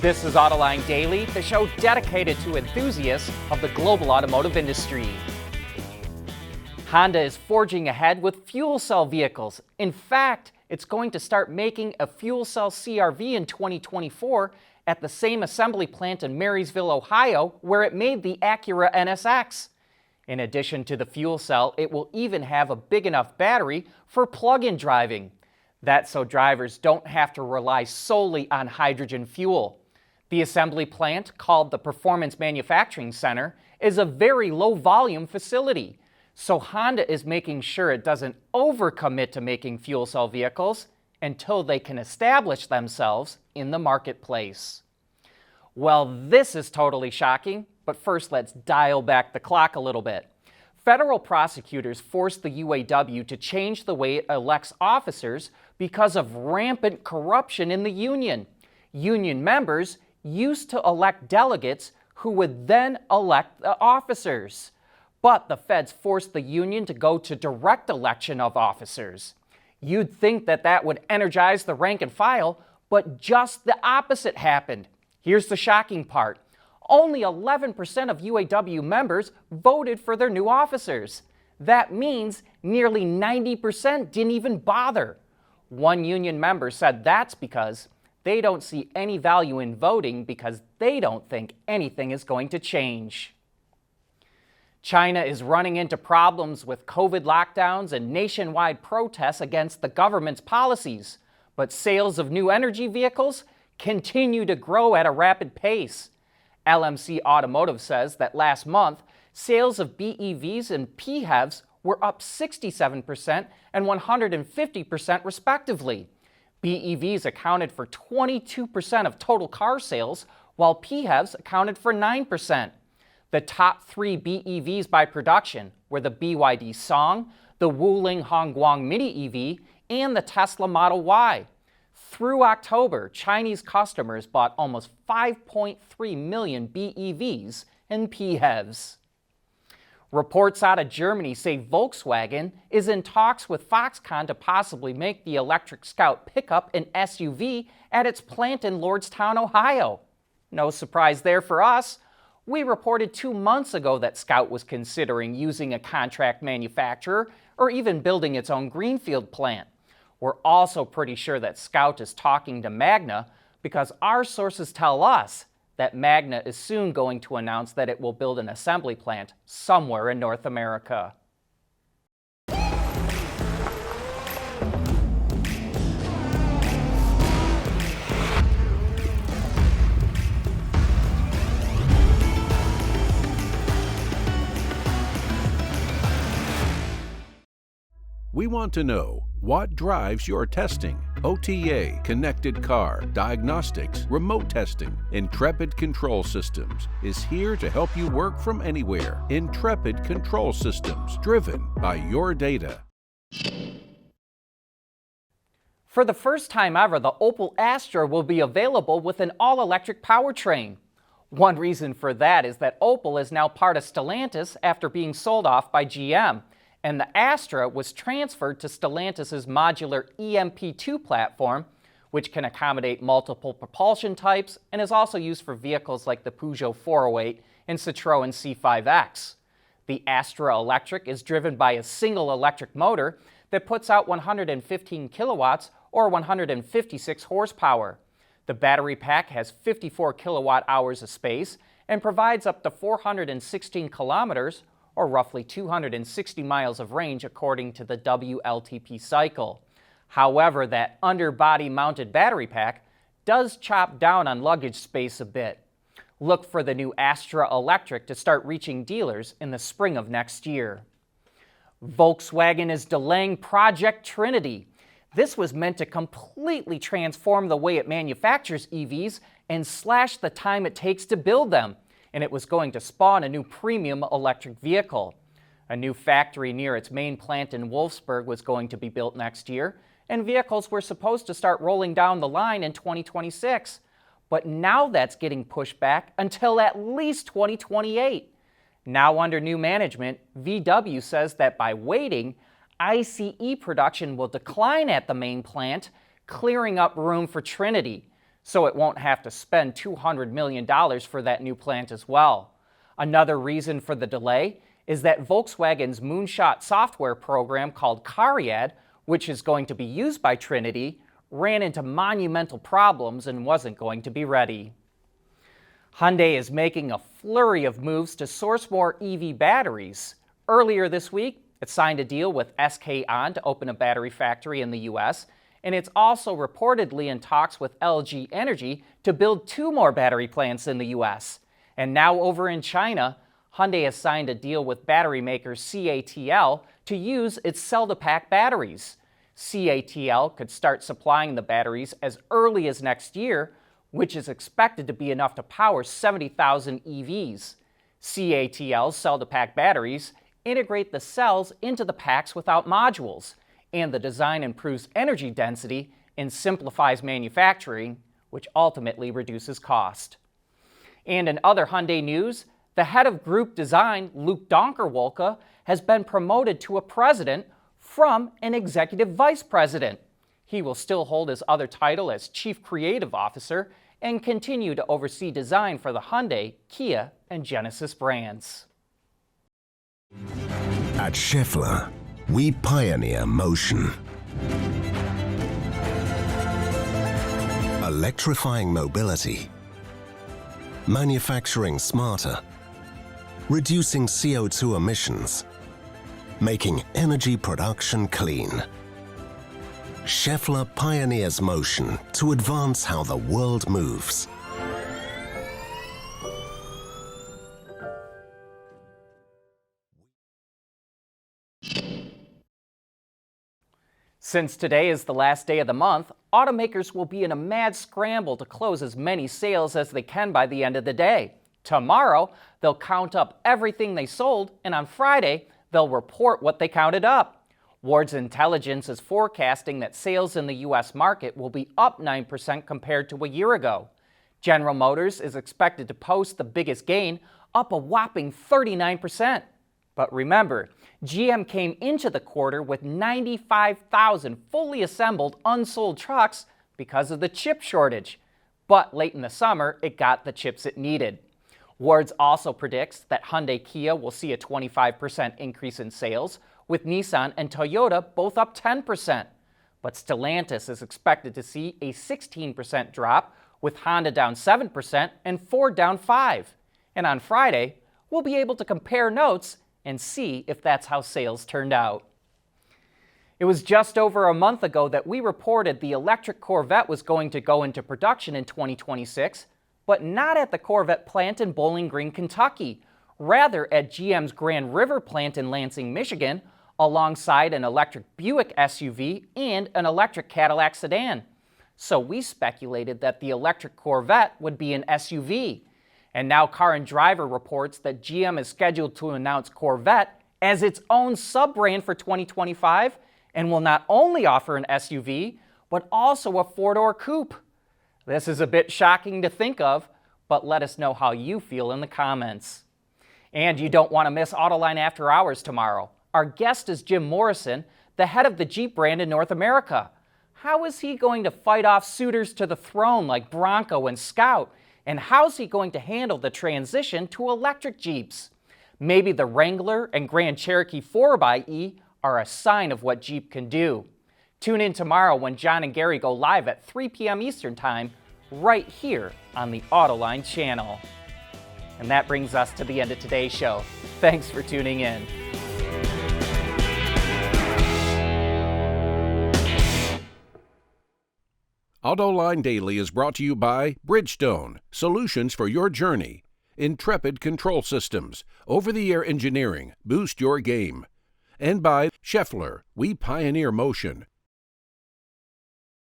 This is Autoline Daily, the show dedicated to enthusiasts of the global automotive industry. Honda is forging ahead with fuel cell vehicles. In fact, it's going to start making a fuel cell CR-V in 2024 at the same assembly plant in Marysville, Ohio, where it made the Acura NSX. In addition to the fuel cell, it will even have a big enough battery for plug-in driving. That's so drivers don't have to rely solely on hydrogen fuel. The assembly plant, called the Performance Manufacturing Center, is a very low-volume facility. So Honda is making sure it doesn't overcommit to making fuel cell vehicles until they can establish themselves in the marketplace. Well, this is totally shocking, but first let's dial back the clock a little bit. Federal prosecutors forced the UAW to change the way it elects officers because of rampant corruption in the union. Union members used to elect delegates who would then elect the officers. But the feds forced the union to go to direct election of officers. You'd think that that would energize the rank and file, but just the opposite happened. Here's the shocking part. Only 11% of UAW members voted for their new officers. That means nearly 90% didn't even bother. One union member said that's because they don't see any value in voting because they don't think anything is going to change. China is running into problems with COVID lockdowns and nationwide protests against the government's policies, but sales of new energy vehicles continue to grow at a rapid pace. LMC Automotive says that last month, sales of BEVs and PHEVs were up 67% and 150% respectively. BEVs accounted for 22% of total car sales, while PHEVs accounted for 9%. The top three BEVs by production were the BYD Song, the Wuling Hongguang Mini EV, and the Tesla Model Y. Through October, Chinese customers bought almost 5.3 million BEVs and PHEVs. Reports out of Germany say Volkswagen is in talks with Foxconn to possibly make the electric Scout pickup an SUV at its plant in Lordstown, Ohio. No surprise there for us. We reported 2 months ago that Scout was considering using a contract manufacturer or even building its own greenfield plant. We're also pretty sure that Scout is talking to Magna because our sources tell us that Magna is soon going to announce that it will build an assembly plant somewhere in North America. We want to know what drives your testing. OTA, connected car, diagnostics, remote testing. Intrepid Control Systems is here to help you work from anywhere. Intrepid Control Systems, driven by your data. For the first time ever, the Opel Astra will be available with an all-electric powertrain. One reason for that is that Opel is now part of Stellantis after being sold off by GM. And the Astra was transferred to Stellantis' modular EMP2 platform, which can accommodate multiple propulsion types and is also used for vehicles like the Peugeot 408 and Citroën C5X. The Astra Electric is driven by a single electric motor that puts out 115 kilowatts or 156 horsepower. The battery pack has 54 kilowatt hours of space and provides up to 416 kilometers or roughly 260 miles of range according to the WLTP cycle. However, that underbody mounted battery pack does chop down on luggage space a bit. Look for the new Astra Electric to start reaching dealers in the spring of next year. Volkswagen is delaying Project Trinity. This was meant to completely transform the way it manufactures EVs and slash the time it takes to build them. And it was going to spawn a new premium electric vehicle. A new factory near its main plant in Wolfsburg was going to be built next year, and vehicles were supposed to start rolling down the line in 2026. But now that's getting pushed back until at least 2028. Now under new management, VW says that by waiting, ICE production will decline at the main plant, clearing up room for Trinity. so it won't have to spend $200 million for that new plant as well. Another reason for the delay is that Volkswagen's moonshot software program called CARIAD, which is going to be used by Trinity, ran into monumental problems and wasn't going to be ready. Hyundai is making a flurry of moves to source more EV batteries. Earlier this week, it signed a deal with SK On to open a battery factory in the U.S., and it's also reportedly in talks with LG Energy to build 2 more battery plants in the U.S. And now over in China, Hyundai has signed a deal with battery maker CATL to use its cell-to-pack batteries. CATL could start supplying the batteries as early as next year, which is expected to be enough to power 70,000 EVs. CATL's cell-to-pack batteries integrate the cells into the packs without modules, and the design improves energy density and simplifies manufacturing, which ultimately reduces cost. And in other Hyundai news, the head of group design, Luke Donkerwolke, has been promoted to a president from an executive vice president. He will still hold his other title as chief creative officer and continue to oversee design for the Hyundai, Kia, and Genesis brands. At Schaeffler, we pioneer motion. Electrifying mobility, manufacturing smarter, reducing CO2 emissions, making energy production clean. Schaeffler pioneers motion to advance how the world moves. Since today is the last day of the month, automakers will be in a mad scramble to close as many sales as they can by the end of the day. Tomorrow, they'll count up everything they sold, and on Friday, they'll report what they counted up. Ward's Intelligence is forecasting that sales in the U.S. market will be up 9% compared to a year ago. General Motors is expected to post the biggest gain, up a whopping 39%. But remember, GM came into the quarter with 95,000 fully assembled unsold trucks because of the chip shortage. But late in the summer, it got the chips it needed. Ward's also predicts that Hyundai Kia will see a 25% increase in sales, with Nissan and Toyota both up 10%. But Stellantis is expected to see a 16% drop, with Honda down 7% and Ford down 5%. And on Friday, we'll be able to compare notes and see if that's how sales turned out. It was just over a month ago that we reported the electric Corvette was going to go into production in 2026, but not at the Corvette plant in Bowling Green, Kentucky, rather at GM's Grand River plant in Lansing, Michigan, alongside an electric Buick SUV and an electric Cadillac sedan. So we speculated that the electric Corvette would be an SUV. And now Car and Driver reports that GM is scheduled to announce Corvette as its own sub-brand for 2025 and will not only offer an SUV, but also a four-door coupe. This is a bit shocking to think of, but let us know how you feel in the comments. And you don't want to miss Autoline After Hours tomorrow. Our guest is Jim Morrison, the head of the Jeep brand in North America. How is he going to fight off suitors to the throne like Bronco and Scout? And how's he going to handle the transition to electric Jeeps? Maybe the Wrangler and Grand Cherokee 4xE are a sign of what Jeep can do. Tune in tomorrow when John and Gary go live at 3 p.m. Eastern Time, right here on the Autoline channel. And that brings us to the end of today's show. Thanks for tuning in. Autoline Daily is brought to you by Bridgestone, solutions for your journey. Intrepid Control Systems, over-the-air engineering, boost your game. And by Schaeffler, we pioneer motion.